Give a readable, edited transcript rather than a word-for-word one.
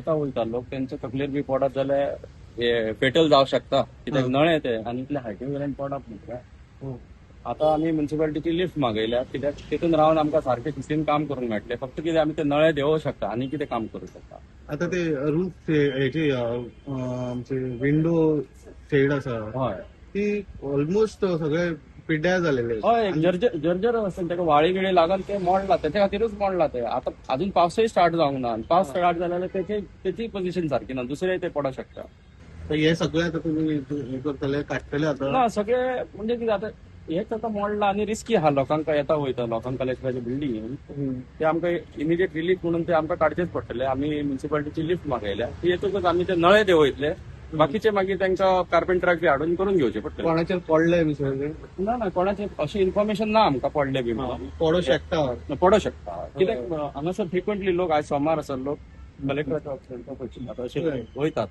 येता वयता लोक त्यांच्या तकलेर बी पडत जाल्यार हे पेटल जावं शकता कित्याक नळे ते आनी इतल्या हायटी वयल्यान पडप न्ही काय. आता आमी म्युन्सिपालिटीची लिफ्ट मागयल्या कित्याक तितून रावन आमकां सारखे सिस्टीम काम करूंक मेळटले. फक्त कितें आमी ते नळे देंवोवंक शकता आनी कितें काम करूंक शकता. आता ते रूफ हेची आमचे विंडो शेड आसा हय ती ऑलमोस्ट सगळे पिड्ड्यार झालेले आहेत. हय एक जर्जर असेल ताका वाळी गिळी लागून ते मोडला त्याच्या खातीरच मोडला ते. आता अजून पावसही स्टार्ट जावंक ना. पावस स्टार्ट जाल्यार त्याची पोझिशन सारखी ना, दुसरे ते पडों शकता. तर हे सगळे आता तुम्ही हे करतले काडटले आता ना सगळे म्हणजे कितें आता हेच आता मोडला आणि रिस्की आहा लोकांक येता वयता लोकांक कलेक्टराचे बिल्डींग ते आमकां इमिडिएट रिलीफ म्हणून ते आमकां काडचेच पडटले. आमी म्युन्सिपालिटीची लिफ्ट मागयल्या ती येतूच आमी ते नळे देंवयतले. बाकीचे मागीर तांकां कार्पेंटराक बी हाडून करून घेवचे पडटले. कोणाचेर पडले विसरले ना कोणाचे अशी इन्फॉर्मेशन ना आमकां पडले बी म्हणून. पडू शकता पडो शकता कित्याक हांगासर फ्रिक्वेंटली लोक आयज सोमार आसा लोक कलेक्टराच्या ऑफिसांत अशे वयतात.